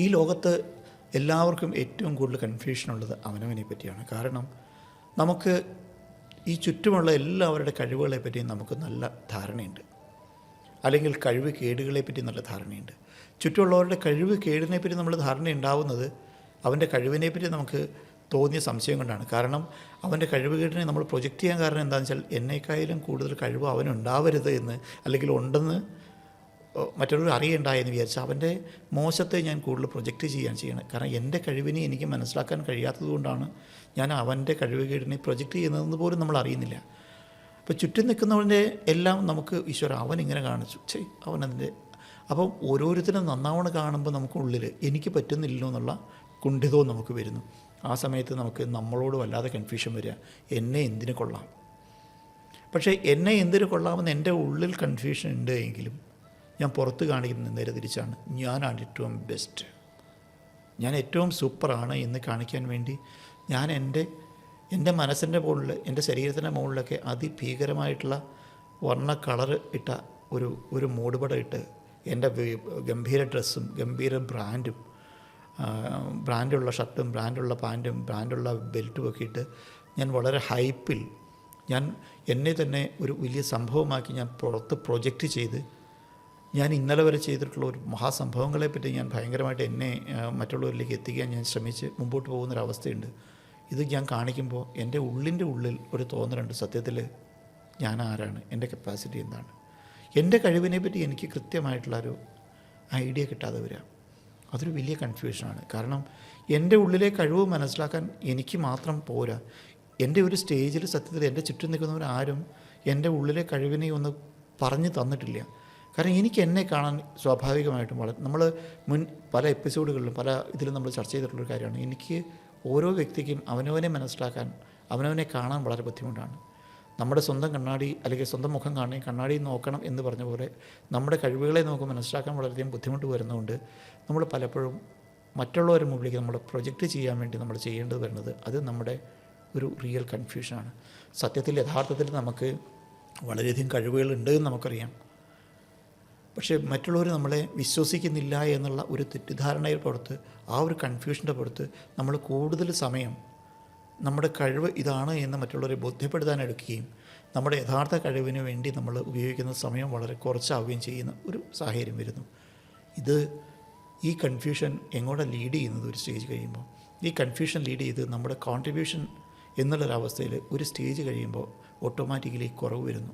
ഈ ലോകത്ത് എല്ലാവർക്കും ഏറ്റവും കൂടുതൽ കൺഫ്യൂഷനുള്ളത് അവനവനെ പറ്റിയാണ്. കാരണം നമുക്ക് ഈ ചുറ്റുമുള്ള എല്ലാവരുടെ കഴിവുകളെ പറ്റിയും നമുക്ക് നല്ല ധാരണയുണ്ട്, അല്ലെങ്കിൽ കഴിവ് കേടുകളെ പറ്റി നല്ല ധാരണയുണ്ട്. ചുറ്റുമുള്ളവരുടെ കഴിവ് കേടിനെ പറ്റി നമ്മൾ ധാരണ ഉണ്ടാവുന്നത് അവൻ്റെ കഴിവിനെ പറ്റി നമുക്ക് തോന്നിയ സംശയം കൊണ്ടാണ്. കാരണം അവൻ്റെ കഴിവ് കേടിനെ നമ്മൾ പ്രൊജക്റ്റ് ചെയ്യാൻ കാരണം എന്താണെന്ന് വെച്ചാൽ എന്നേക്കാളും കൂടുതൽ കഴിവ് അവനുണ്ടാവരുത് എന്ന്, അല്ലെങ്കിൽ ഉണ്ടെന്ന് മറ്റുള്ളവർ അറിയണ്ടായെന്ന് വിചാരിച്ചാൽ അവൻ്റെ മോശത്തെ ഞാൻ കൂടുതൽ പ്രൊജക്റ്റ് ചെയ്യണം. കാരണം എൻ്റെ കഴിവിനെ എനിക്ക് മനസ്സിലാക്കാൻ കഴിയാത്തത് കൊണ്ടാണ് ഞാൻ അവൻ്റെ കഴിവുകേടിനെ പ്രൊജക്റ്റ് ചെയ്യുന്നതെന്ന് പോലും നമ്മൾ അറിയുന്നില്ല. അപ്പോൾ ചുറ്റും നിൽക്കുന്നവൻ്റെ എല്ലാം നമുക്ക് ഈശ്വരൻ അവനിങ്ങനെ കാണിച്ചു, അവനതിൻ്റെ. അപ്പം ഓരോരുത്തരും നന്നാവണം കാണുമ്പോൾ നമുക്കുള്ളിൽ എനിക്ക് പറ്റുന്നില്ലല്ലോ എന്നുള്ള കുണ്ഠിതവും നമുക്ക് വരുന്നു. ആ സമയത്ത് നമുക്ക് നമ്മളോട് വല്ലാതെ കൺഫ്യൂഷൻ വരിക, എന്നെ എന്തിനു കൊള്ളാം. പക്ഷേ എന്നെ എന്തിനു കൊള്ളാമെന്ന് എൻ്റെ ഉള്ളിൽ കൺഫ്യൂഷൻ ഉണ്ട് എങ്കിലും ഞാൻ പുറത്ത് കാണിക്കുന്നത് നേരെ തിരിച്ചാണ്. ഞാനാണ് ഏറ്റവും ബെസ്റ്റ്, ഞാൻ ഏറ്റവും സൂപ്പറാണ് എന്ന് കാണിക്കാൻ വേണ്ടി ഞാൻ എൻ്റെ മനസ്സിൻ്റെ മുകളിൽ, എൻ്റെ ശരീരത്തിൻ്റെ മുകളിലൊക്കെ അതിഭീകരമായിട്ടുള്ള വർണ്ണ കളറ് ഇട്ട ഒരു മൂടുപടം ഇട്ട് എൻ്റെ ഗംഭീര ഡ്രസ്സും ഗംഭീര ബ്രാൻഡുള്ള ഷർട്ടും ബ്രാൻഡുള്ള പാൻറ്റും ബ്രാൻഡുള്ള ബെൽറ്റും ഒക്കെ ഇട്ട് ഞാൻ വളരെ ഹൈപ്പിൽ ഞാൻ എന്നെ തന്നെ ഒരു വലിയ സംഭവമാക്കി ഞാൻ പുറത്ത് പ്രൊജക്റ്റ് ചെയ്ത് ഞാൻ ഇന്നലെ വരെ ചെയ്തിട്ടുള്ള ഒരു മഹാസംഭവങ്ങളെപ്പറ്റി ഞാൻ ഭയങ്കരമായിട്ട് എന്നെ മറ്റുള്ളവരിലേക്ക് എത്തിക്കാൻ ഞാൻ ശ്രമിച്ച് മുമ്പോട്ട് പോകുന്നൊരവസ്ഥയുണ്ട്. ഇത് ഞാൻ കാണിക്കുമ്പോൾ എൻ്റെ ഉള്ളിൻ്റെ ഉള്ളിൽ ഒരു തോന്നലുണ്ട്, സത്യത്തിൽ ഞാൻ ആരാണ്, എൻ്റെ കപ്പാസിറ്റി എന്താണ്. എൻ്റെ കഴിവിനെ പറ്റി എനിക്ക് കൃത്യമായിട്ടുള്ളൊരു ഐഡിയ കിട്ടാതെ വരിക, അതൊരു വലിയ കൺഫ്യൂഷനാണ്. കാരണം എൻ്റെ ഉള്ളിലെ കഴിവ് മനസ്സിലാക്കാൻ എനിക്ക് മാത്രം പോരാ. എൻ്റെ ഒരു സ്റ്റേജിൽ സത്യത്തിൽ എൻ്റെ ചുറ്റും നിൽക്കുന്നവരാരും എൻ്റെ ഉള്ളിലെ കഴിവിനെ ഒന്ന് പറഞ്ഞു തന്നിട്ടില്ല. കാരണം എനിക്ക് എന്നെ കാണാൻ സ്വാഭാവികമായിട്ടും നമ്മൾ പല എപ്പിസോഡുകളിലും പല ഇതിലും നമ്മൾ ചർച്ച ചെയ്തിട്ടുള്ളൊരു കാര്യമാണ്. എനിക്ക് ഓരോ വ്യക്തിക്കും അവനവനെ മനസ്സിലാക്കാൻ, അവനവനെ കാണാൻ വളരെ ബുദ്ധിമുട്ടാണ്. നമ്മുടെ സ്വന്തം കണ്ണാടി അല്ലെങ്കിൽ സ്വന്തം മുഖം കാണി കണ്ണാടി നോക്കണം എന്ന് പറഞ്ഞ പോലെ നമ്മുടെ കഴിവുകളെ നമുക്ക് മനസ്സിലാക്കാൻ വളരെയധികം ബുദ്ധിമുട്ട് വരുന്നതുകൊണ്ട് നമ്മൾ പലപ്പോഴും മറ്റുള്ളവരുടെ മുമ്പിലേക്ക് നമ്മൾ പ്രൊജക്റ്റ് ചെയ്യാൻ വേണ്ടി നമ്മൾ ചെയ്യേണ്ടത് വരുന്നത് അത് നമ്മുടെ ഒരു റിയൽ കൺഫ്യൂഷനാണ്. സത്യത്തിൽ യഥാർത്ഥത്തിൽ നമുക്ക് വളരെയധികം കഴിവുകളുണ്ട് എന്ന് നമുക്കറിയാം. പക്ഷേ മറ്റുള്ളവർ നമ്മളെ വിശ്വസിക്കുന്നില്ല എന്നുള്ള ഒരു തെറ്റിദ്ധാരണയുടെ പുറത്ത്, ആ ഒരു കൺഫ്യൂഷൻ്റെ പുറത്ത് നമ്മൾ കൂടുതൽ സമയം നമ്മുടെ കഴിവ് ഇതാണ് എന്ന് മറ്റുള്ളവരെ ബോധ്യപ്പെടുത്താൻ എടുക്കുകയും നമ്മുടെ യഥാർത്ഥ കഴിവിന് വേണ്ടി നമ്മൾ ഉപയോഗിക്കുന്ന സമയം വളരെ കുറച്ചാവുകയും ചെയ്യുന്ന ഒരു സാഹചര്യം വരുന്നു. ഈ കൺഫ്യൂഷൻ എങ്ങോട്ടാണ് ലീഡ് ചെയ്യുന്നത്? ഒരു സ്റ്റേജ് കഴിയുമ്പോൾ ഈ കൺഫ്യൂഷൻ ലീഡ് ചെയ്ത് നമ്മുടെ കോൺട്രിബ്യൂഷൻ എന്നുള്ളൊരവസ്ഥയിൽ ഒരു സ്റ്റേജ് കഴിയുമ്പോൾ ഓട്ടോമാറ്റിക്കലി കുറവ് വരുന്നു.